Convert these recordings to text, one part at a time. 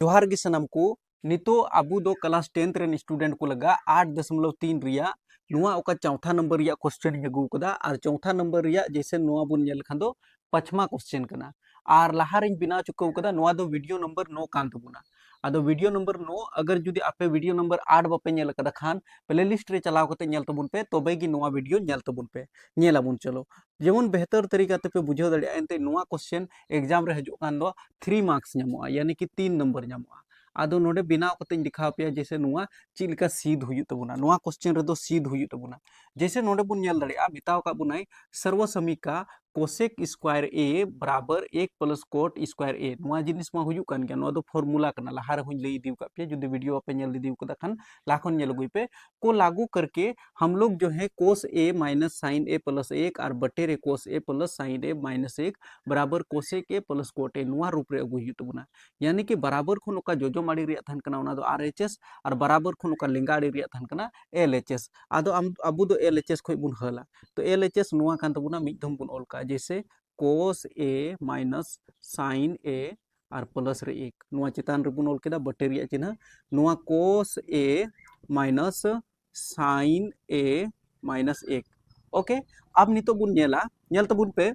जोहार गे सनम को नितो अबू दो क्लास 10th रेन स्टूडेंट को लगा 8.3 रिया नुआ ओका चौथा नंबर रिया क्वेश्चन अगू कदा और चौथा नंबर रिया जैसे नुआ बुन नेल खान दो पचमा क्वेश्चन कना और लहा रिन बिना चुकाव कदा नुआ दो वीडियो नंबर 9 कान तबुना आदो वीडियो नंबर 9 अगर जुदी आपे वीडियो नंबर 8 बापे नेल कदा खान प्लेलिस्ट रे चलाव कते नेल तबुन पे तबे गी नुआ वीडियो नेल तबुन पे नेलाबुन चलो जेमन बेहतर तरीका ते पे बुझाव दड़िया एनते नुआ क्वेश्चन एग्जाम रे हजू कान दो 3 मार्क्स नामोआ यानी कि 3 नंबर नामोआ आदो नोडे बिनाव कते दिखाव पे जैसे नुआ चिलका सीध हुई तबुना नुआ क्वेश्चन रे दो सीध हुई तबुना जैसे नोडे बुन नेल दड़िया बिताव का बुनाई सर्व समीका कोसेक स्क्वायर ए बराबर 1 प्लस कोट स्क्वायर ए नुआ जिनिस मा हुई कान गया नुआ दो फॉर्मूला कना लाहार हुई लई दिव का पे जुदी वीडियो पे नेल दिव कदा खान लाखन नेल गुई पे को लागू करके हम लोग जो है कोस ए माइनस साइन ए प्लस 1 और बटेरे कोस ए प्लस साइन ए माइनस 1 बराबर कोसेक ए प्लस कोट ए नुआ रूप रे अगू हुई तबुना यानी कि बराबर खुन ओका जोजो माड़ी रिया थान कना ओना दो आरएचएस और बराबर खुन ओका लिंगाड़ी रिया थान कना एलएचएस आदो अबू दो एलएचएस खोय बुन हला तो एलएचएस नुआ कान तबुना मिद धम बुन ओलका जैसे कोस ए माइनस साइन ए और प्लस रे 1 नुआ चितान रे बुन ओल केदा बटे रिया चिन्ह नुआ कोस ए माइनस साइन ए माइनस 1 ओके अब नितो बुन नेला नेल तबुन पे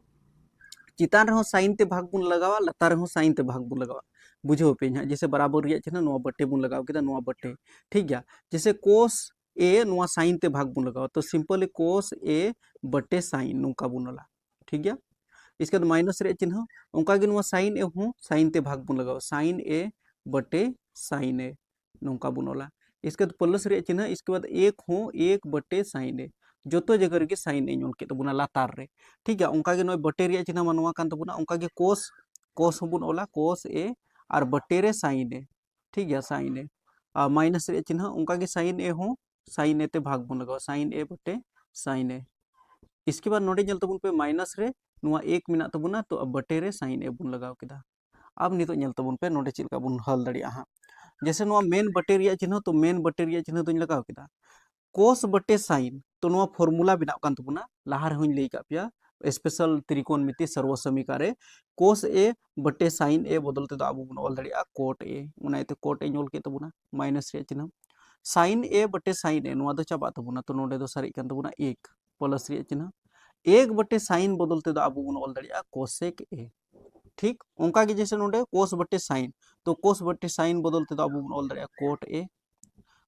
चितान रहो साइन ते भाग बुन लगावा लतार रहो साइन ते भाग बुन लगावा बुझो पे हाँ जैसे बराबर रिया चिन्ह नुआ बटे बुन लगाव केदा नुआ बटे ठीक गया जैसे कोस ए नुआ साइन ते भाग बुन लगावा तो सिंपली कोस ए बटे साइन नुका बुनला ठीक गया इसके बाद माइनस रे चिन्ह उनका गे नुआ साइन ए हूँ साइन ते भाग बुन लगावा साइन ए बटे साइन ए नुका बुनला इसके बाद प्लस रे चिन्ह इसके बाद एक हूँ एक बटे साइन ए जोतो जगह रे साइन ए के तबुना लातार रे ठीक है उनका गे नय बटे रे चिन्ह मनवा कान तबुना उनका गे कोस कोस बुन ओला कोस ए और बटे रे साइन ए ठीक है साइन ए माइनस रे चिन्ह उनका गे साइन ए हूँ साइन ए ते भाग बुन लगावा साइन ए बटे साइन ए इसके बाद नोडे जल तबुन पे माइनस रे नुआ एक मिना तबुना तो अब बटे रे साइन ए बुन लगाव केदा अब नितो जल तबुन पे नोडे चिलका बुन हल दड़िया हां जैसे नुआ मेन बटे रिया चिन्ह तो मेन बटे रिया चिन्ह दुन लगाव केदा कोस बटे साइन तो नुआ फॉर्मूला बिना कान तबुना लाहार हुन लई का पिया स्पेशल त्रिकोणमिति सर्वसमीका रे कोस ए बटे साइन ए बदलते तो आबो बुन ऑल दड़िया कोट ए उनाइते कोट ए नोल के तबुना माइनस रे चिन्ह साइन ए बटे साइन ए नुआ दो चाबा तबुना तो नोडे दो सारी कान तबुना 1 प्लस रे चिन्ह 1 बटे साइन बदलते तो आबो बुन ऑल दड़िया कोसेक ए ठीक उनका के जैसे नोडे कोस बटे साइन तो कोस बटे साइन बदलते तो आबो बुन ऑल दड़िया कोट ए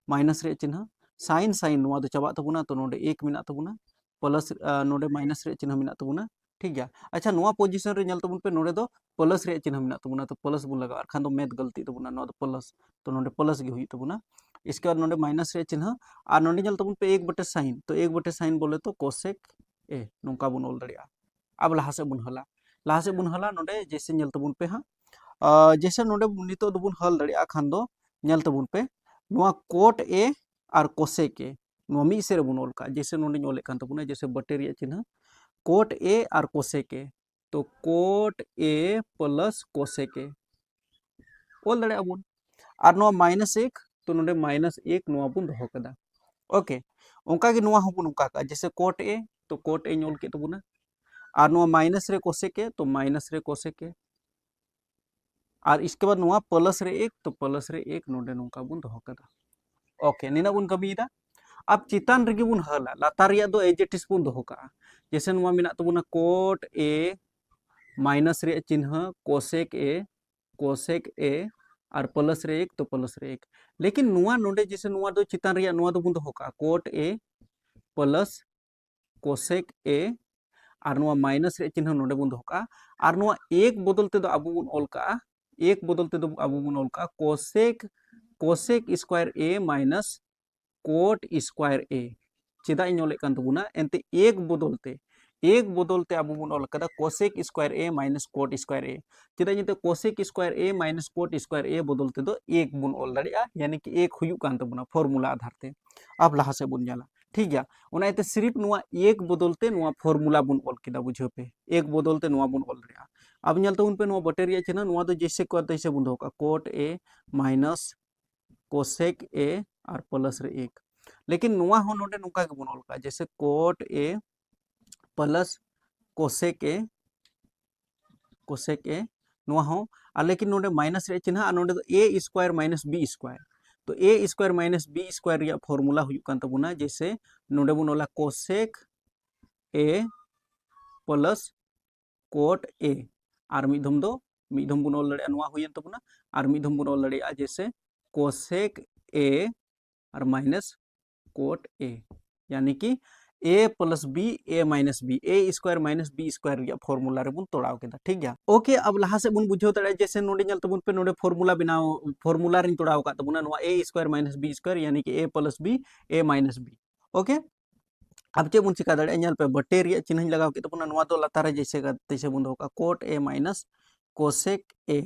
माइनस रे चिन्ह साइन साइन नुआ दो चाबा तबुना तो नोडे 1 मिना तबुना प्लस नोडे माइनस रे चिन्ह मिना तबुना ठीक गया अच्छा नुआ पोजीशन रे नेल तबुन पे नोडे दो प्लस रे चिन्ह मिना तबुना तो प्लस बुन लगा खान दो मैथ गलती तबुना नुआ दो प्लस तो नोडे प्लस गे हुई तबुना इसके बाद नोडे माइनस रे चिन्ह और नोडे नेल तबुन पे 1 बटे साइन तो 1 बटे साइन बोले तो कोसेक ए नुका बुन ओल दड़िया अब लहा से बुन हला नोडे जैसे नेल तबुन पे हां जैसे नोडे नितो दो बुन हल दड़िया खान दो नेल तबुन पे नुआ कोट ए और कोसेक ए नुआ मी से बुन ओल का जैसे नोडे ओले कान तबुना जैसे बटे रिया चिन्ह कोट ए और कोसेक ए तो कोट ए प्लस कोसेक ए ओल दड़िया बुन और नुआ माइनस 1 तो नोडे माइनस 1 नुआ बुन दोहो कदा ओके उनका गे नुआ हबुन उनका का जैसे कोट ए तो कोट ए ओल के तबुना और नुआ माइनस रे कोसेक ए तो माइनस रे कोसेक ए और इसके बाद नुआ प्लस रे 1 तो प्लस रे 1 नोडे नुका बुन दोहो कदा ओके निना बुन कमीदा अब चितान रेगे बुन हला लातार रिया दो एजेटिस बुन दोहो का जैसे नुआ मिना तबुना कोट ए माइनस रे चिन्ह कोसेक ए और प्लस रे 1 तो प्लस रे 1 लेकिन नुआ नोडे जैसे नुआ दो चितान रिया नुआ दो बुन दोहो का coat A plus cosec A और नुआ माइनस रे चिन्ह नोडे बुन दोहो का और नुआ एक बदलते दो आबो बुन ओल का एक बदलते दो आबो बुन ओल का कोसेक स्क्वायर ए माइनस कोट स्क्वायर ए चेदा इन ओले कान तबुना एंते एक बदलते आबो बुन ओल कदा कोसेक स्क्वायर ए माइनस कोट स्क्वायर ए चेदा इनते कोसेक स्क्वायर ए माइनस कोट स्क्वायर ए बदलते दो एक बुन ओल दड़िया यानी कि एक हुयु कान तबुना फॉर्मूला आधार ते अब लहा से बुन जाला ठीक गया उना एते सिर्फ नुआ एक बदलते नुआ फॉर्मूला बुन ओल केदा बुझो पे एक बदलते नुआ बुन ओल दड़िया अब नेल तबुन पे नुआ बटेरिया चिन्ह नुआ दो जैसे को तैसे बुन दोका cot A minus cosec A और प्लस रे 1 लेकिन नुआ हो नोडे नुका के बुन ओल का जैसे coat A plus cosec A नुआ हो और लेकिन नोडे माइनस रे चिन्ह नोडे तो A square minus B square तो A square minus B square रिया फॉर्मूला हुई कान तबुना जैसे नोडे बुन ओला cosec A plus cot A और मिधम दो मिधम बुन ओल दड़े नुआ हुई तबुना और मिधम बुन ओल दड़े जैसे कोसेक ए और माइनस कोट ए यानी कि A plus B A minus B A square minus B square formula रे बुन तोड़ाव केदा ठीक गया ओके अब लहा से बुन बुझाव दड़े जैसे नोडे नल तबुन पे नोडे फॉर्मूला बनाओ फॉर्मूला रे तोड़ाव का तबुना नुआ ए स्क्वायर माइनस बी स्क्वायर यानी कि A plus B A minus B okay अब चे बुन चिका दड़े नल पे बटे रे चिन्ह लगाव के तबुना नुआ दो लातार जैसे का तैसे बुन दोका cot A minus cosec A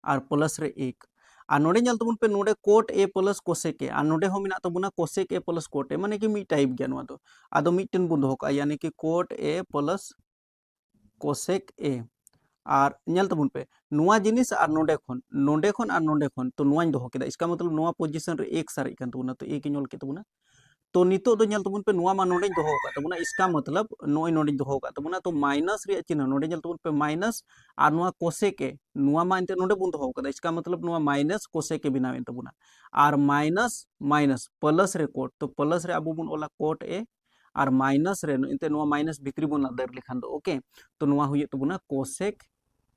और प्लस रे एक और नोडे नल तबुन पे नोडे cot A plus cosec A और नोडे हो मिना तबुना cosec A plus cot A माने कि मी टाइप गया नुआ दो आदो मिटन बुन दोका यानी कि coat A plus cosec A और नल तबुन पे नुआ जिनिस और नोडे खन और नोडे खन तो नुआኝ दोहो केदा इसका मतलब नुआ पोजीशन रे एक सारे कन तबुना तो एक इनोल के तबुना तो नितो दो नल तबुन पे नुआ मा नोडे दोहो का तबुना इसका मतलब नोय नोडे दोहो का तबुना तो माइनस रे चिन्ह नोडे नल तबुन पे माइनस और नुआ कोसेक ए नुआ मा इंते नोडे बुन दोहो का इसका मतलब नुआ माइनस कोसेक ए बिनावेन तबुना और माइनस माइनस प्लस रे कोट तो प्लस रे अबु बुन ओला कोट ए और माइनस रे इंते नुआ माइनस भितरी बुन दर लिखान दो ओके तो नुआ हुई तबुना कोसेक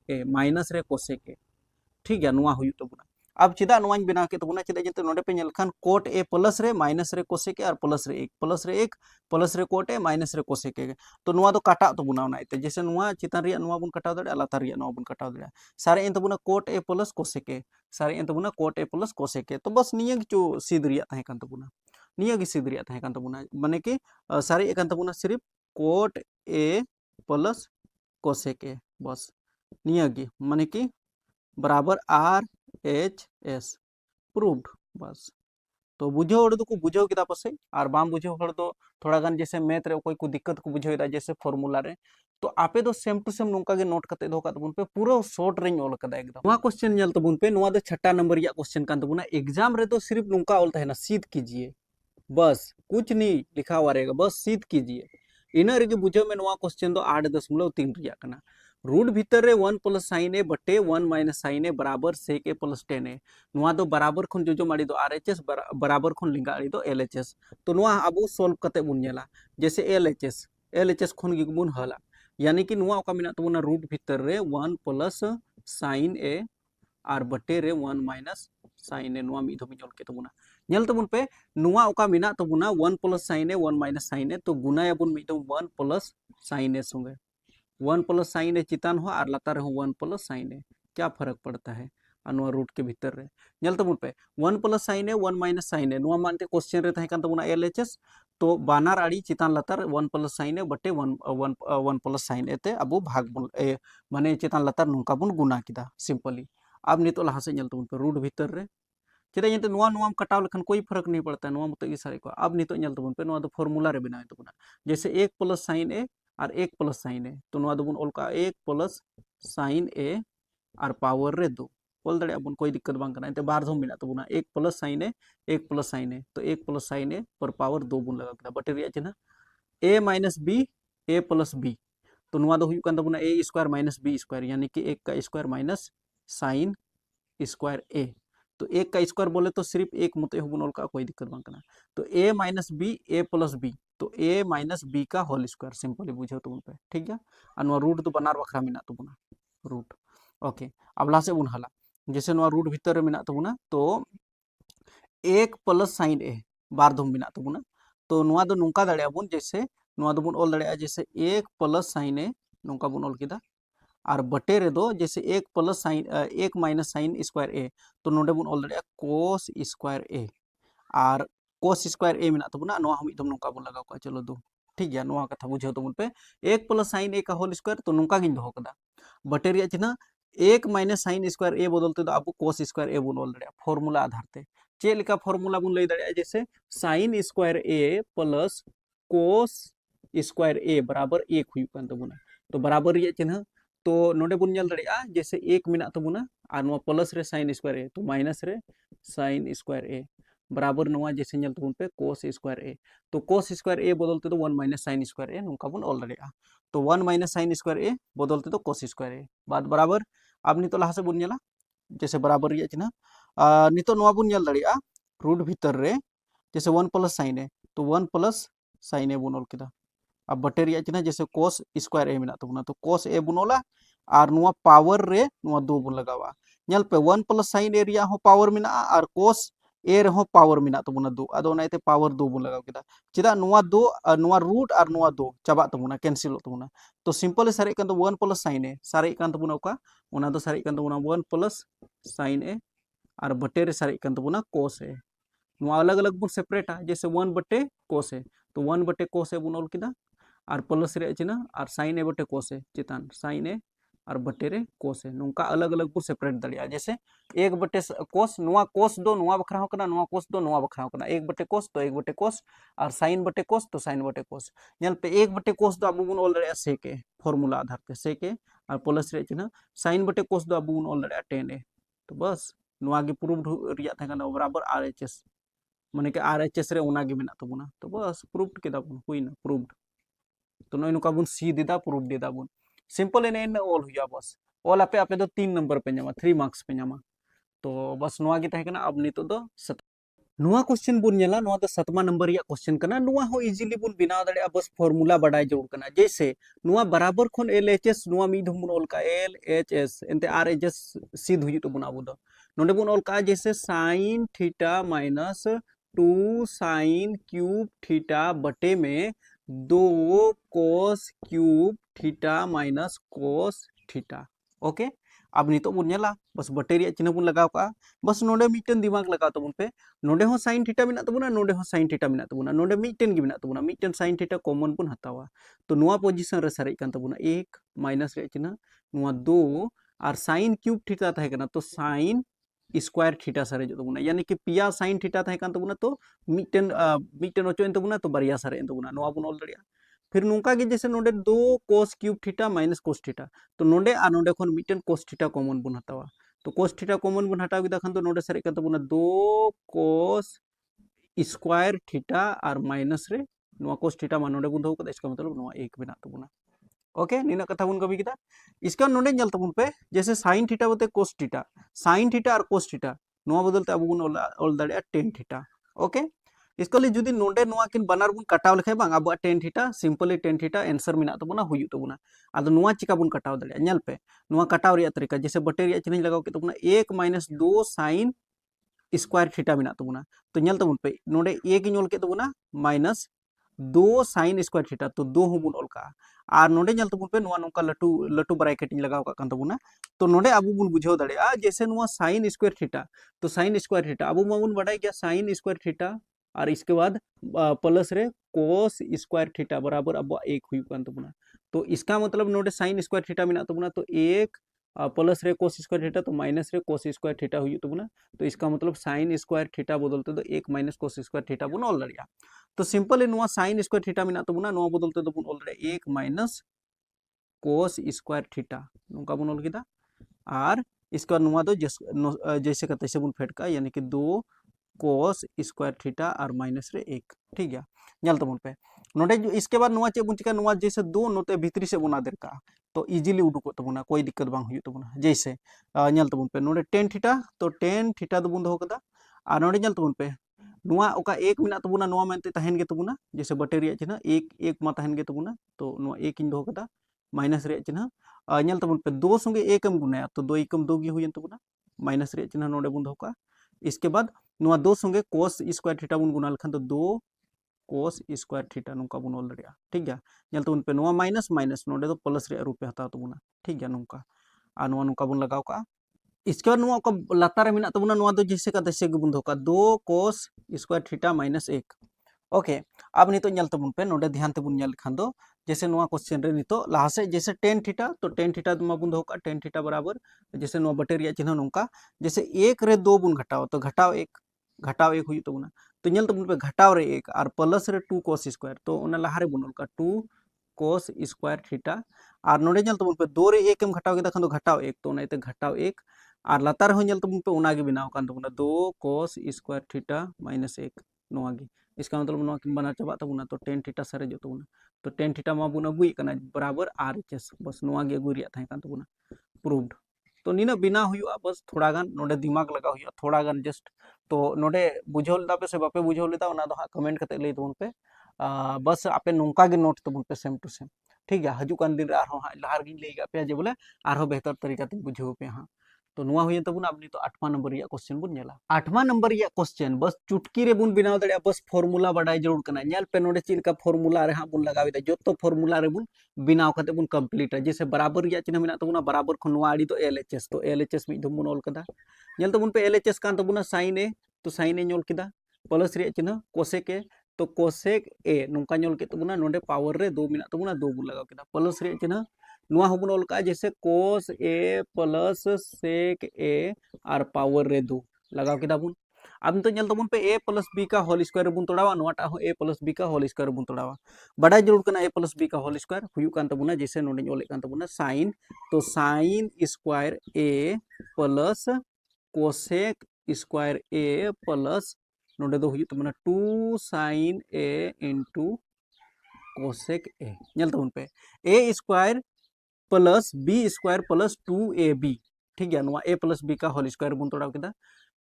ए माइनस रे कोसेक ए ठीक है नुआ हुई तबुना अब चिदा नुआ बनाव के तबुना चिदा जते नोडे पे nail Khan coat A plus रे माइनस रे कोसेक ए और प्लस रे एक प्लस रे कोट ए माइनस रे कोसेक ए तो नुआ दो काटा तबुना उनाइते जैसे नुआ चितान रिया नुआ बुन कटाव दड़े लातार रिया नुआ बुन कटाव दड़े सारे इन तबुना cot A plus cosec A सारे इन तबुना cot A plus cosec A तो बस निया किचु सीध रिया ताहे कान तबुना निया गी सीध रिया ताहे कान तबुना माने कि सारे एकान तबुना सिर्फ कोट ए प्लस कोसेक ए बस निया गी माने कि बराबर आर एच एस प्रूव्ड बस तो बुझे हड़ को बुझे किदा पासे और बाम बुझे हड़ दो थोड़ा गान जैसे मैथ रे कोई को दिक्कत को बुझेदा जैसे फॉर्मूला रे तो आपे दो सेम टू सेम नोका के नोट करते दो का तबुन पे पूरा शॉर्ट रेंज ऑल कदा एकदम नोआ क्वेश्चन नेल तबुन पे नोआ दो छठा नंबर या क्वेश्चन कान तबुना एग्जाम रे तो सिर्फ नोका ऑल तहना सीध कीजिए बस कुछ नहीं लिखा हुआ रहेगा बस सीध कीजिए इना रे बुझे में नोआ क्वेश्चन दो 8.3 रिया कना रूट भीतर रे 1 प्लस साइन ए बटे 1 माइनस साइन ए बराबर सेक ए प्लस 10 ए नुआ दो बराबर खन जो माड़ी दो आरएचएस बराबर खन लिंगाड़ी दो एलएचएस तो नुआ अबो सॉल्व करते बुन नेला जैसे एलएचएस खन गी बुन हला यानी कि नुआ ओका मिना तबुना रूट भीतर रे 1 प्लस साइन ए और बटे रे 1 माइनस साइन ए नुआ मी धो मिजल के तबुना नेल तबुन पे नुआ ओका मिना तबुना 1 प्लस साइन ए 1 माइनस साइन ए तो गुना याबुन मी दो 1 प्लस साइन ए संगे 1 प्लस साइन ए चितान हो और लातार हो 1 प्लस साइन ए क्या फर्क पड़ता है अनुआ रूट के भीतर रे नेल तबुन पे 1 प्लस साइन ए 1 माइनस साइन ए नुआ मानते क्वेश्चन रे तहे कान तबुना एलएचएस तो बानार आड़ी चितान लातार 1 प्लस साइन ए बटे 1 प्लस साइन ए ते अबो भाग बुन माने चितान लातार नुका बुन गुना किदा सिंपली अब नितो लहा से नेल तबुन पे रूट भीतर रे चेदा ये नुआ नुआ कटाव लेखन कोई फर्क नहीं पड़ता नुआ मत की सारे को अब नितो नेल तबुन पे नुआ दो फॉर्मूला रे बनावे तबुना जैसे 1 प्लस साइन ए और 1 प्लस साइन ए तो नुआ दोबुन ओलका 1 प्लस साइन ए और पावर रे 2 बोल दड़े अपन कोई दिक्कत बांग करना बार धम मिला तबुना 1 प्लस साइन ए 1 प्लस साइन ए तो 1 प्लस साइन ए पर पावर 2 बुन लगा केदा बटे रिया चिन्ह ए माइनस बी ए प्लस बी तो नुआ दो हुई कान तबुना ए स्क्वायर माइनस बी स्क्वायर यानी कि 1 का square minus sine square A तो 1 का स्क्वायर बोले तो सिर्फ एक मत हो बुन का कोई दिक्कत बांग करना तो ए माइनस बी ए प्लस बी तो ए माइनस बी का होल स्क्वायर सिंपली बुझे तुम पे ठीक है और रूट तो बनार बखरा मिना तबुना रूट ओके अब ला से बुन हला जैसे रूट भीतर मिना तबुना तो 1 प्लस साइन ए बार धम मिना तबुना तो नुआ दो नुका दड़े बुन जैसे नुआ दो बुन ओल दड़े जैसे 1 प्लस साइन ए नुका बुन ओल किदा और बटे रे दो जैसे 1 plus sine 1 minus sine square A तो नोडे बुन ओल दड़े कोस स्क्वायर ए और कोस स्क्वायर ए मिना तबुना नुआ हम एकदम नुका बुन लगाव का चलो दो ठीक गया नुआ कथा बुझे तबुन पे 1 प्लस साइन ए का होल स्क्वायर तो नुका गिन दोहो कदा बटे रिया चिन्ह 1 माइनस साइन स्क्वायर ए बदलते तो अब कोस स्क्वायर ए बुन ओल दड़े फॉर्मूला आधार ते चे लिका फॉर्मूला बुन लई दड़े जैसे sign square A plus cos square ए बराबर 1 हुई कान तबुना तो बराबर रिया चिन्ह तो नोडे बुन नेल दड़े जैसे 1 मिना तबुना और नुआ प्लस रे साइन स्क्वायर ए तो माइनस रे साइन स्क्वायर ए बराबर नुआ जैसे नेल तबुन पे कोस स्क्वायर ए तो कोस स्क्वायर ए बदलते तो 1 माइनस साइन स्क्वायर ए नुका बुन ओल दड़े तो 1 माइनस साइन स्क्वायर ए बदलते तो कोस स्क्वायर ए बात बराबर अब नितो लहा से बुन नेला जैसे बराबर रिया चिन्ह नितो नोआ बुन नेल दाड़िया रूट भीतर रे जैसे 1 प्लस साइन ए तो 1 प्लस साइन ए बुन ऑल केदा अब बटे रिया चिन्ह जैसे cos स्क्वायर ए मिना तबुना तो cos ए बुन ऑला और नुआ पावर रे नुआ 2 बुन लगावा नेल पे 1 प्लस साइन ए रिया हो पावर मिना और cos ए रे हो पावर मिना तबुना 2 आदो नाइते पावर 2 बुन लगाव केदा चेदा नुआ 2 नुआ रूट और नुआ 2 चाबा तबुना कैंसिल तबुना तो सिंपल सारे कान तो 1 प्लस साइन ए सारे कान तबुना ओका ओना दो सारे कान तबुना 1 प्लस साइन ए और बटे रे सारे कान तबुना cos ए नुआ अलग अलग बुन सेपरेटा जैसे 1 बटे cos ए तो 1 बटे cos ए बुन ऑल केदा और प्लस रे चिन्ह और साइन ए बटे cos ए चितान साइन ए और बटे रे cos ए नोंका अलग अलग बुन सेपरेट दड़िया जैसे 1 बटे cos नुआ cos दो नुआ बखरा हो कना नुआ cos दो नुआ बखरा हो कना 1 बटे cos तो 1 बटे cos और साइन बटे cos तो साइन बटे cos नेल पे 1 बटे cos दो अबु बुन ऑल दड़िया सेक ए फार्मूला आधार पे सेक ए और प्लस रे चिन्ह साइन बटे cos दो अबु बुन ऑल दड़िया tan ए तो बस नुआ गे प्रूफ रिया था कना बराबर RHS माने के RHS रे ओना गे मेना तबुना तो बस प्रूफ केदा बुन हुइना प्रूफ तो नई नुका बुन सी देदा प्रूफ देदा बुन सिंपल एने एने ऑल हुआ बस ऑल आपे आपे दो 3 नंबर पे ᱧᱟᱢᱟ 3 मार्क्स पे ᱧᱟᱢᱟ तो बस नुआ गे ताहे कना अब नितो दो नुआ क्वेश्चन बुन नेला नुआ दो 7मा नंबर या क्वेश्चन कना नुआ हो इजीली बुन बिनाव दड़िया बस फार्मूला बडाय जरूर कना जैसे नुआ बराबर खन LHS नुआ मी धुम बुन ऑल का LHS एंते RHS सीध हुई तो बुन आबु दो नोंडे बुन ऑल का जैसे sin theta minus 2 sin cube theta बटे में 2 cos cube theta minus cos theta okay अब नितो बुन नेला बस बटे रिया चिन्ह बुन लगाव का बस नोंडे मिटन दिमाग लगाव तबुन पे नोंडे हो sin थीटा मिना तबुना नोंडे हो sin थीटा मिना तबुना नोंडे मिटन गे मिना तबुना मिटन sin थीटा कॉमन बुन हतावा तो नुआ पोजीशन रे सारे कान तबुना 1 माइनस रे चिन्ह नुआ 2 और sin क्यूब थीटा थाहे कना तो sin स्क्वायर थीटा सारे जो तबुना यानी कि पिया sin थीटा थाहे कान तबुना तो मिटन मिटन ओचो तबुना तो बारिया सारे तबुना नुआ बुन ऑल दड़िया फिर नुका के जैसे नोंडे 2 cos cube theta minus cos theta तो नोंडे आ नोंडे खन मिटन cos थीटा कॉमन बुन हतावा तो cos थीटा कॉमन बुन हटाव किदा खन तो नोंडे सारे कान तबुना 2 cos स्क्वायर थीटा और माइनस रे नुआ cos थीटा मा नोंडे बुन दो कदा इसका मतलब नुआ 1 बना तबुना ओके नीना कथा बुन कभी किदा इसका नोंडे जल तबुन पे जैसे sin थीटा बते cos थीटा sin थीटा और cos थीटा नुआ बदलते अब बुन ऑल दड़िया tan थीटा ओके इसको लिए जुदी नोंडे नुआ किन बनार बुन कटाव लेखे बांग अब tan theta simply tan theta answer मिना तबुना हुयु तबुना आदो नुआ चिका बुन कटाव दड़िया नेल पे नुआ कटाव रिया तरीका जैसे बटे रिया चिन्ह लगाव के तबुना 1 माइनस 2 sin स्क्वायर थीटा मिना तबुना तो नेल तबुन पे नोंडे 1 इñ ऑल के तबुना माइनस 2 sin स्क्वायर थीटा तो 2 हो बुन ऑल का और नोंडे नेल तबुन पे नुआ नोंका लटू लटू ब्रैकेट इñ लगाव का कान तबुना तो नोंडे अब बुन बुझाव दड़िया जैसे नुआ sin स्क्वायर थीटा तो sin स्क्वायर थीटा अब माबुन बडाय गया sin स्क्वायर थीटा और इसके बाद प्लस रे cos स्क्वायर थीटा बराबर अब 1 हुई कान तबुना तो इसका मतलब नोंडे sin स्क्वायर थीटा मिना तबुना तो 1 प्लस रे cos स्क्वायर थीटा तो माइनस रे cos स्क्वायर थीटा हुई तबुना तो इसका मतलब sin स्क्वायर थीटा बदलते तो 1 माइनस cos स्क्वायर थीटा बुन ऑल दड़िया तो सिंपल नुआ sin स्क्वायर थीटा मिना तबुना नुआ बदलते तो बुन ऑल दड़िया 1 माइनस cos स्क्वायर थीटा नुका बुन ऑल किदा और इसका नुआ दो जैसे का तैसे बुन फेटका यानी कि 2 cos स्क्वायर थीटा और माइनस रे 1 ठीक है नल तबुन पे नोडे इसके बाद नुआ चे बुन चिका नुआ जैसे 2 नोते भीतरी से बुना देर का तो इजीली उडुको तबुना कोई दिक्कत बांग हुई तबुना जैसे नल तबुन पे नोडे tan थीटा तो tan थीटा दो बुन दो कदा और नोडे नल तबुन पे नुआ ओका 1 मिना तबुना नुआ मेनते तहन गे तबुना जैसे बटे रिया चिन्ह 1 मा तहन गे तबुना तो नुआ 1 इñ दो कदा माइनस रे चिन्ह नल तबुन पे 2 संगे 1 एम गुनाया तो 2 एकम 2 गे हुई तबुना माइनस रे चिन्ह नोडे बुन दो का इसके बाद नुआ 2 संगे cos स्क्वायर थीटा बुन गुना लखन तो 2 cos स्क्वायर थीटा नुका बुन ऑल दड़िया ठीक है नेल तबुन पे नुआ माइनस माइनस नोडे तो प्लस रे रूप पे हता तबुना ठीक है नुका आ नुआ नुका बुन लगाव का इसके बाद नुआ का लातार मिना तबुना नुआ दो जैसे का तैसे गे बुन दो का 2 cos square theta minus 1 okay अब नितो नेल तबुन पे नोडे ध्यान ते बुन नेल खान दो जैसे नुआ क्वेश्चन रे नितो लाहा से जैसे tan थीटा तो tan थीटा मा बुन दो का tan थीटा बराबर जैसे नुआ बटे रिया चिन्ह नुका जैसे 1 रे 2 बुन घटाओ तो घटाव 1 हुई तबुना तो नेल तबुन पे घटाव रे 1 और प्लस रे 2 cos स्क्वायर तो ओना लाहा रे बुन का 2 cos स्क्वायर थीटा और नोडे नेल तबुन पे 2 रे 1 एम घटाव के खन तो घटाव 1 तो ओनाते घटाव 1 और लातार हो नेल तबुन पे ओना गे बिनाव कान तबुना 2 cos स्क्वायर थीटा माइनस 1 नोआ गे इसका मतलब नोआ किन बना चाबा तबुना तो tan थीटा सारे जो तबुना तो tan थीटा मा बुन अगुई कना बराबर RHS बस नोआ गे अगुई रिया थाहे कान तबुना प्रूव्ड तो नीना बिना हुआ बस थोड़ा गान नोडे दिमाग लगा हुआ थोड़ा गान जस्ट तो नोडे बुझो लेदा पे से बापे बुझो लेदा ओना दो हाँ कमेंट करते लई तबन पे बस आपे नोंका गे नोट तबन पे सेम टू सेम ठीक है हजू कान दिन रे आरो हाँ लहार गिन लई गा पे जे बोले आरो बेहतर तरीका ते बुझो पे हाँ तो नुआ हुई तबन अब नितो 8वां नंबर रिया क्वेश्चन बुन नेला 8वां नंबर रिया क्वेश्चन बस चुटकी रे बुन बनाव दड़िया बस फॉर्मूला बाडाय जरूर कना नेल पे नोडे चिलका फॉर्मूला रे हाँ बुन लगावेदा जत्तो फॉर्मूला रे बुन बिनाव कते बुन कंप्लीट जैसे बराबर रिया चिन्ह मेना तबुना बराबर खन नुआ आड़ी तो एलएचएस तो एलएचएस मिद धम बुन ऑल कदा नेल तबुन पे एलएचएस कान तबुना साइन ए तो साइन ए ñol किदा प्लस रिया चिन्ह कोसेक ए तो कोसेक ए नोंका ñol के तबुना नोडे पावर रे 2 मेना तबुना 2 बुन लगाव किदा प्लस रिया चिन्ह नुआ हबुन ऑल का जैसे कोस ए प्लस सेक ए और पावर रे 2 लगाव किदा बुन अब तो ñल तबुन पे ए प्लस बी का होल स्क्वायर बुन तोड़ावा नोटा हो ए प्लस बी का होल स्क्वायर बुन तोड़ावा बड़ा जरूर कना ए प्लस बी का होल स्क्वायर हुयु कान तबुना जैसे नोडे ñol कान तबुना साइन तो sine square A plus cosec square A plus नोडे दो हुयु तबुना 2 sine A into cosec A ñल तबुन पे A square plus B square plus 2ab ठीक है नुआ ए प्लस बी का होल स्क्वायर बुन तोड़ाव किदा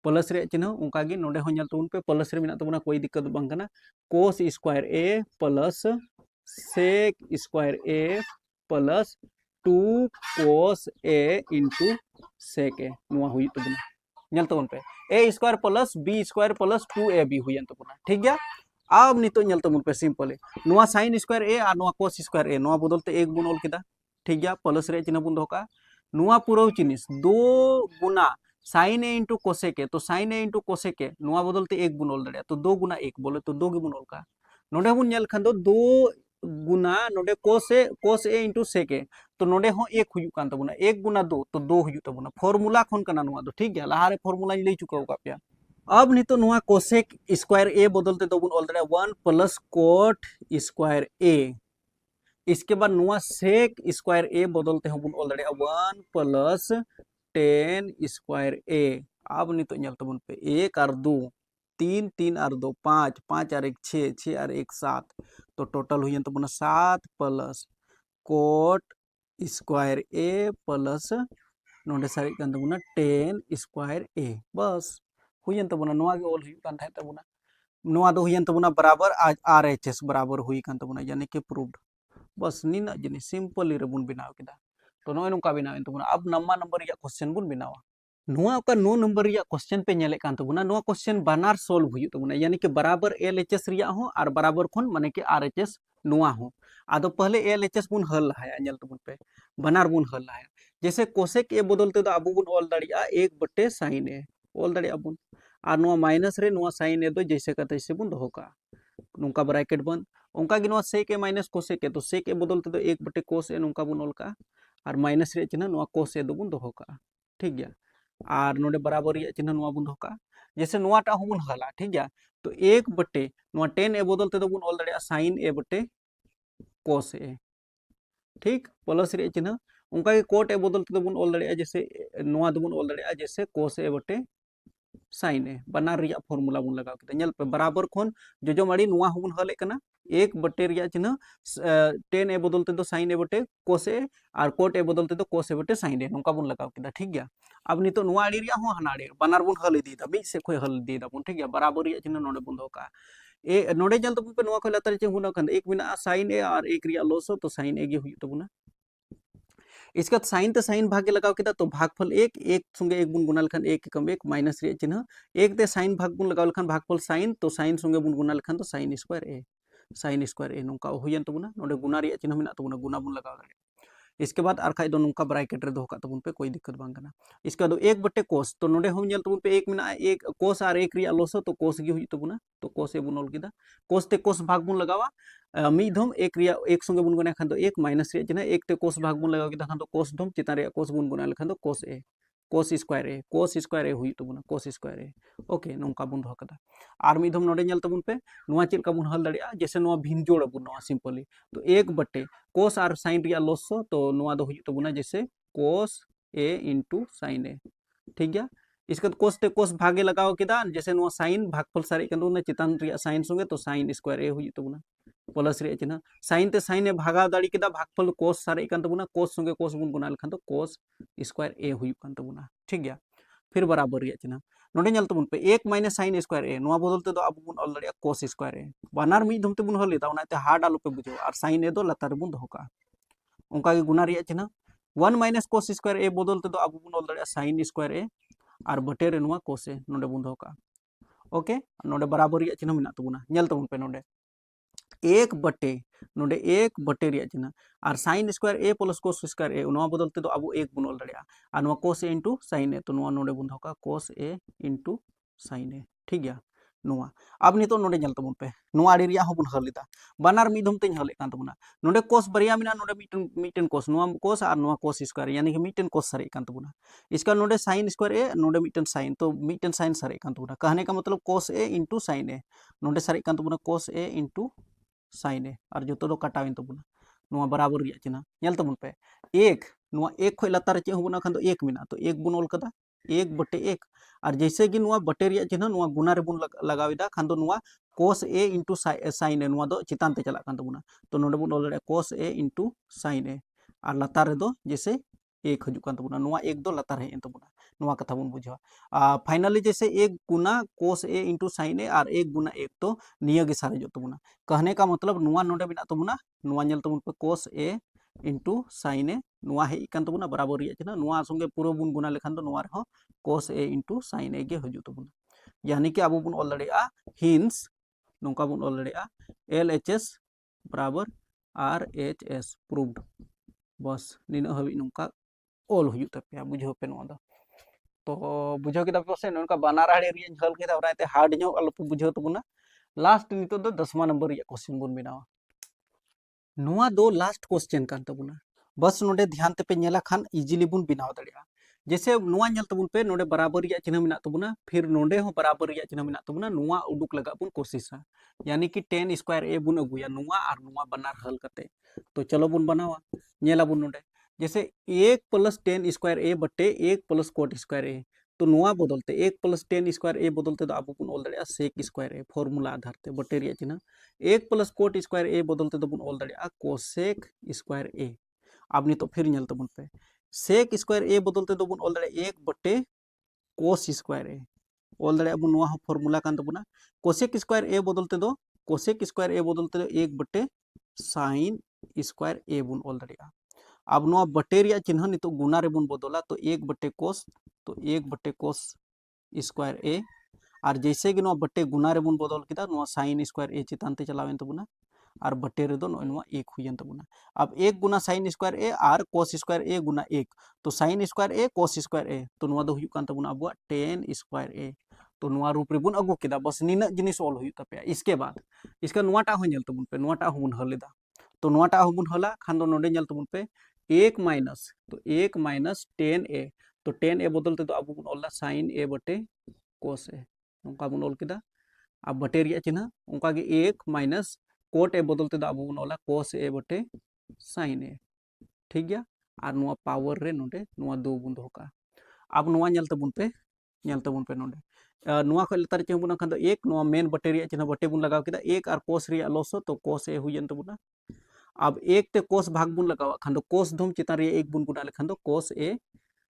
प्लस रे चिन्ह उनका गे नोडे हो ñल तबुन पे प्लस रे मेना तबुना कोई दिक्कत बांग कना cos square A plus sec square A plus 2 cos A into sec A नुआ हुई तबुना ñल तबुन पे A square plus B square plus 2ab हुई तबुना ठीक गया अब नितो ñल तबुन पे सिंपल नुआ साइन स्क्वायर ए और नुआ कोस स्क्वायर ए नुआ बदलते एक बुन ऑल किदा ठीक गया प्लस रे चिन्ह बुन दोका नुआ पूरा जिनिस 2 गुना sine A into cosec A तो sine A into cosec A नुआ बदलते एक बुन ऑल दड़िया तो 2 गुना 1 बोले तो 2 गे बुन ऑल का नोडे बुन ñल खान दो 2 गुना नोडे कोस ए इंटू सेक ए तो नोडे हो 1 हुयु कान तबुना 1 गुना 2 तो 2 हुयु तबुना फॉर्मूला खन कना नुआ दो ठीक गया लहारे फॉर्मूला लई चुकाव का पे अब नितो नुआ कोसेक स्क्वायर ए बदलते तो बुन ऑल दड़िया 1 प्लस कोट स्क्वायर ए इसके बाद नुआ सेक स्क्वायर ए बदलते हम ऑल दड़िया 1 प्लस 10 स्क्वायर ए अब नितो ñल तबुन पे 1 और 2 3 3 और 2 5 5 और 1 6 6 और 1 7 तो टोटल हुई तबुना 7 plus coat square A plus नोडे सारी कान तबुना 10 स्क्वायर ए बस हुई तबुना नुआ गे ऑल हुई कान थाय तबुना नुआ दो हुई तबुना बराबर आरएचएस बराबर हुई कान तबुना यानी कि प्रूव्ड बस नीना जिनिस सिंपल रे बुन बनाव किदा तो नोय नुका बनाव तबुना अब नम्मा नंबर या क्वेश्चन बुन बनावा नुआ का 9 नंबर या क्वेश्चन पे ñले कान तबुना नुआ क्वेश्चन बानार सॉल्व हुई तबुना यानी कि बराबर एलएचएस रिया हो और बराबर खन माने कि आरएचएस नुआ हो आदो पहले एलएचएस बुन हल लहाया ñल तबुन पे बानार बुन हल लहाया जैसे कोसेक ए बदलते तो अबु बुन ऑल दड़िया 1 बटे साइन ए ऑल दड़िया बुन और नुआ माइनस रे नुआ साइन ए दो जैसे का तैसे बुन दोहो का नुका ब्रैकेट बंद उनका गिनवा सेक ए माइनस कोसेक ए तो सेक ए बदलते तो 1 बटे कोस ए नुका बुन ऑल का और माइनस रे चिन्ह नुआ कोस ए दो बुन दोहो का ठीक गया और नोडे बराबर रिया चिन्ह नुआ बुन दोहो का जैसे नुआ टा बुन हला ठीक गया तो 1 बटे नुआ 10 ए बदलते तो बुन ऑल दड़िया साइन ए बटे कोस ए ठीक प्लस रे चिन्ह उनका के कोट ए बदलते तो बुन ऑल दड़िया जैसे नुआ दो बुन ऑल दड़िया जैसे कोस ए बटे साइन ए बनार रिया फॉर्मूला बुन लगाव किदा ñल पे बराबर खन जोजो माड़ी नुआ हुन हले कना 1 बटे रिया चिन्ह 10 ए बदलते तो साइन ए बटे कोस ए और कोट ए बदलते तो कोस ए बटे साइन ए नोंका बुन लगाव किदा ठीक गया अब नितो नुआ आड़ी रिया हो हना आड़ी बनार बुन हल इदी दा बी से खोय हल इदी दा बुन ठीक गया बराबर रिया चिन्ह नोडे बुन दो का ए नोडे ñल तो पे नुआ खोय लातार चे हुना खन एक बिना साइन ए और एक रिया लोसो तो साइन ए गे हुई तो बुना इसका साइन ते साइन भागे लगाव किदा तो भागफल एक संगे एक बुन गुना लखन एक कम एक माइनस रे चिन्ह एक ते साइन भाग बुन लगाव लखन भागफल साइन तो साइन संगे बुन गुना लखन तो साइन स्क्वायर ए नोंका हुयन तबुना नोडे गुना रे चिन्ह मेना तबुना गुना बुन लगाव दाड़े इसके बाद आर खाई दो नोंका ब्रैकेट रे दोह का तबुन पे कोई दिक्कत बांग कना इसके बाद 1 बटे कोस तो नोडे हम ñल तबुन पे एक मिना एक कोस और एक रिया लोसो तो कोस गे हुई तबुना तो कोस ए बुन ऑल किदा कोस ते कोस भाग बुन लगावा मी धम एक रिया एक संगे बुन गुना खान तो एक माइनस रे चिन्ह एक ते कोस भाग बुन लगाव किदा खान तो कोस धम चिता रे कोस बुन गुना लखन तो कोस स्क्वायर ए हुई तबुना कोस स्क्वायर ए ओके नोंका बुन दोह कदा और मी धम नोडे ñल तबुन पे नुआ चेल का बुन हल दड़िया जैसे नुआ भिन जोड़ बुन नुआ सिंपली तो 1 बटे कोस और साइन रिया लोसो तो नुआ दो हुई तबुना जैसे कोस ए इंटू साइन ए ठीक गया इसका कोस ते कोस भागे लगाव किदा जैसे नुआ साइन भागफल सारे कन चितान रिया साइन संगे तो साइन स्क्वायर ए हुई तबुना प्लस रे चिन्ह साइन ते साइन ए भागा दाड़ी केदा भागफल कोस सारे कान तबुना कोस संगे कोस बुन गुना लेखान तो कोस स्क्वायर ए हुई कान तबुना ठीक गया फिर बराबर रे चिन्ह नोडे ñल तबुन पे 1 माइनस साइन स्क्वायर ए नोआ बदल ते दो अब बुन ऑल दाड़िया कोस स्क्वायर ए बानार मी धम ते बुन हल लेदा उनाते हार्ड आलो पे बुझो और साइन ए दो लतार बुन दोहो का उनका के गुना रे चिन्ह 1 माइनस कोस स्क्वायर ए बदल ते दो अब बुन ऑल दाड़िया साइन स्क्वायर ए और बटे रे नोआ कोस ए नोडे बुन दोहो का ओके नोडे बराबर रे चिन्ह मिना तबुना ñल तबुन पे नोडे एक बटे नोडे एक बटे रे चिन्ह और sign square A plus cos square ए नोआ बदल ते दो अब एक बुन ऑल दाड़िया और नोआ कोस ए इंटू साइन ए तो नोआ नोडे बुन दोहो का कोस ए इंटू साइन ए ठीक गया नोआ अब नितो नोडे ñल तबुन पे नोआ आड़ी रिया होबुन हल लेदा बानार मी धम तेñ हल कान तबुना नोडे कोस बरिया मिना नोडे मीटन कोस नोआ कोस और नोआ कोस स्क्वायर यानी कि मीटन कोस सारे कान तबुना इसका नोडे साइन स्क्वायर ए नोडे मीटन साइन तो मीटन साइन सारे कान तबुना कहने का मतलब कोस ए इंटू साइन ए नोडे सारे कान तबुना कोस ए इंटू साइन ए और जो तो कटाविन तबुना नोआ बराबर रिया चिन्ह ñल तबुन पे एक नोआ एक खय लतार चे होबुना खान तो एक मिना तो एक बुन ऑल कदा एक बटे एक और जैसे कि नोआ बटे रिया चिन्ह नोआ गुना रे बुन लगाविदा खान दो नोआ कोस ए इंटू साइन ए नोआ दो चितान ते चला कान तबुना तो नोडे बुन ऑल कोस ए इंटू साइन ए और लतार रे दो जैसे एक हजू कान तबुना नोआ एक दो लतार है तबुना नोआ कथा बुन बुझावा फाइनली जैसे एक गुना कोस ए इंटू साइन ए और एक गुना एक तो निया गे सारे जो तबुना कहने का मतलब नोआ नोडे बिना तबुना नोआ ñल तबुन पे कोस ए इंटू साइन ए नोआ हे कान तबुना बराबर रिया चिन्ह नोआ संगे पूरा बुन गुना लेखान तो नोआ रहो कोस ए इंटू साइन ए गे हजू तबुना यानी कि अब बुन ऑल दाड़ेया हिंस नोंका बुन ऑल दाड़ेया एल एच एस बराबर आर एच एस प्रूव्ड बस निना हबी नोंका ऑल हुई तपे बुझो पे नोआ दो तो बुझो के पासे नोंका बानार आड़े रिया हल केदा ओराते हार्ड नो अलो पे बुझो तबुना लास्ट नितो दो 10वां नंबर रिया क्वेश्चन बुन बनावा नोआ दो लास्ट क्वेश्चन कान तबुना बस नोडे ध्यान ते पे नेला खान इजीली बुन बनाव दाड़िया जैसे नोआ ñल तबुन पे नोडे बराबर रिया चिन्ह मिना तबुना फिर नोडे हो बराबर रिया चिन्ह मिना तबुना नोआ उडुक लगा बुन कोशिशा यानी कि 10 स्क्वायर ए बुन अगुया नोआ और नोआ बनार हल करते तो चलो बुन बनावा नेला बुन नोडे जैसे 1 प्लस 10 स्क्वायर ए बटे 1 प्लस कोट स्क्वायर ए तो नोआ बदलते 1 प्लस 10 स्क्वायर ए बदलते तो अब बुन all दाड़िया sec square a formula आधार ते बटे रिया चिन्ह 1 प्लस कोट स्क्वायर ए बदलते तो बुन ऑल दाड़िया कोसेक स्क्वायर ए अब नहीं तो फिर ñल तबुन पे सेक स्क्वायर ए बदलते तो बुन ऑल दाड़िया 1 बटे कोस स्क्वायर ए ऑल दाड़िया बुन नोआ फॉर्मूला कान तबुना कोसेक स्क्वायर ए बदलते दो कोसेक स्क्वायर ए बदलते दो 1 बटे साइन स्क्वायर ए बुन ऑल दाड़िया अब नोआ बटे रिया चिन्ह नितो गुना रे बुन बदला तो 1 बटे कोस तो 1 बटे कोस स्क्वायर ए और जैसे कि नोआ बटे गुना रे बुन बदल किदा नोआ साइन स्क्वायर ए चितान ते चलावेन तबुना और बटे रे दो नोआ 1 हुयन तबुना अब 1 गुना साइन स्क्वायर ए और कोस स्क्वायर ए गुना 1 तो sine square A cos square A तो नोआ दो हुयु कान तबुना अब 10 स्क्वायर ए तो नोआ रूप रे बुन अगु किदा बस निना जिनिस ऑल हुयु तपे इसके बाद इसका नोआटा हो ñल तबुन पे नोआटा हो बुन हलेदा तो नोआटा हो बुन हला खान दो नोडे ñल तबुन पे 1 माइनस तो 1 माइनस 10 ए तो 10 ए बदलते तो अब बुन ऑल साइन ए बटे कोस ए उनका बुन ऑल किदा अब बटे रिया चिन्ह उनका के 1 माइनस कोट ए बदलते तो अब बुन ऑल कोस ए बटे साइन ए ठीक गया और नोआ पावर रे नोडे नोआ दो बुन दो का अब नोआ ñल तबुन पे नोडे नोआ खय लतार चे बुन खान 1 नोआ मेन बटे रिया चिन्ह बटे बुन लगाव किदा 1 और कोस रिया लॉस तो कोस ए हुयन तबुना अब 1 ते कोस भाग बुन लगावा खान दो कोस धम चितान रे 1 बुन गुना लेखान दो कोस ए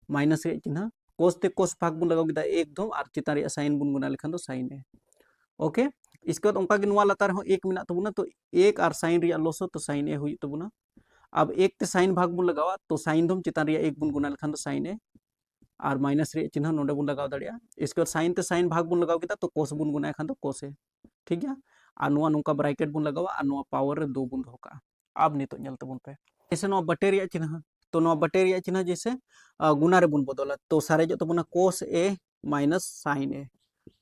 माइनस रे चिन्ह कोस ते कोस भाग बुन लगाव किदा 1 धम और चितान रे साइन बुन गुना लेखान दो साइन ए ओके इसके बाद उनका नोआ लतार हो 1 मिना तबुना तो 1 और साइन रिया लॉस तो साइन ए हुई तबुना अब 1 ते साइन भाग बुन लगावा तो साइन धम चितान रे 1 बुन गुना लेखान दो साइन ए और माइनस रे चिन्ह नोडे बुन लगाव दाड़िया इसके बाद साइन ते साइन भाग बुन लगाव किदा तो कोस बुन गुना खान दो कोस ए ठीक गया और नोआ नोका ब्रैकेट बुन लगावा और नोआ पावर रे 2 बुन दोका अब नितो ñल तबुन पे जैसे नोआ बटे रिया चिन्ह तो नोआ बटे रिया चिन्ह जैसे गुना रे बुन बदला तो सारे जो तबुना कोस ए माइनस साइन ए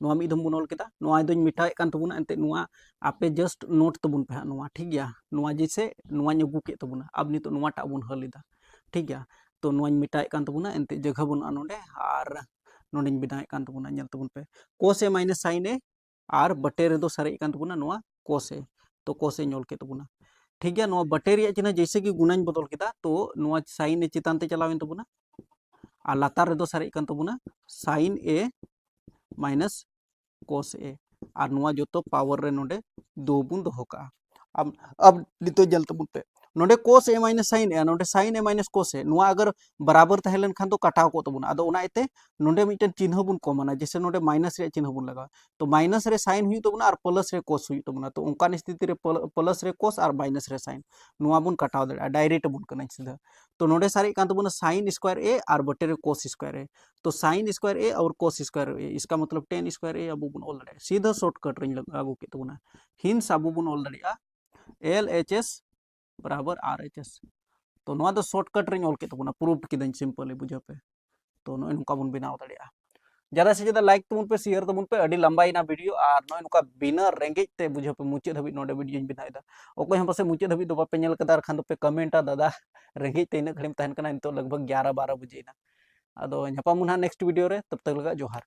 नोआ मी धम बुन ऑल केदा नोआ दोñ मिटाए कान तबुना एंते नोआ आपे जस्ट नोट तबुन पे नोआ ठीक गया नोआ जैसे नोआ अगू के तबुना अब नितो नोआ टा बुन हलिदा ठीक गया तो नोआ मिटाए कान तबुना एंते जगह बुन नोडे और नोडे बनाए कान तबुना ñल तबुन पे कोस ए माइनस साइन ए और बटे रे दो सारे कान तबुना नोआ कोस ए तो कोस ए ñol के तबुना ठीक है नोआ बटे रिया चिन्ह जैसे कि गुनाñ बदल किदा तो नोआ साइन ए चितान ते चलावेन तबुना और लातार रे दो सारे कान तबुना साइन ए माइनस कोस ए और नोआ जो तो पावर रे नोडे 2 बुन दोहो का अब नितो जल तबुन पे नोडे cos a minus sin a नोडे sin a minus cos a नुआ अगर बराबर तहलन खान तो कटाव को तबुन आदो उना इते नोडे मिटन चिन्ह बुन कॉमन जैसे नोडे माइनस रे चिन्ह बुन लगा तो माइनस रे sin हुई तबुना और प्लस रे cos हुई तबुना तो उनका स्थिति रे प्लस रे cos और माइनस रे sin नुआ बुन कटाव दे डायरेक्ट बुन कना सीधा तो नोडे सारे कान तबुना sin स्क्वायर a और बटे रे cos स्क्वायर a तो sin स्क्वायर a और cos स्क्वायर a इसका मतलब tan स्क्वायर a अब बुन ऑल दे सीधा शॉर्टकट रे लागू के तबुना हिंस अब बुन ऑल दे LHS बराबर RHS तो नोआ दो शॉर्टकट रे ऑल के तबुना प्रूफ किदन सिंपल बुझे पे तो नोय नुका बुन बनाव दाड़िया ज्यादा से ज्यादा लाइक तबुन पे शेयर तबुन पे अडी लंबाई ना वीडियो और नोय नुका बिना रेंगेज ते बुझे पे मुचे धबी नोडे वीडियो बनाइदा ओको हम पासे मुचे धबी दो बापे नेल कदा खान दो पे कमेंटा दादा रेंगेज ते इन घड़ीम तहन कना नितो लगभग 11-12 बजे ना अदो नेक्स्ट वीडियो रे तब तक लगा जोहार।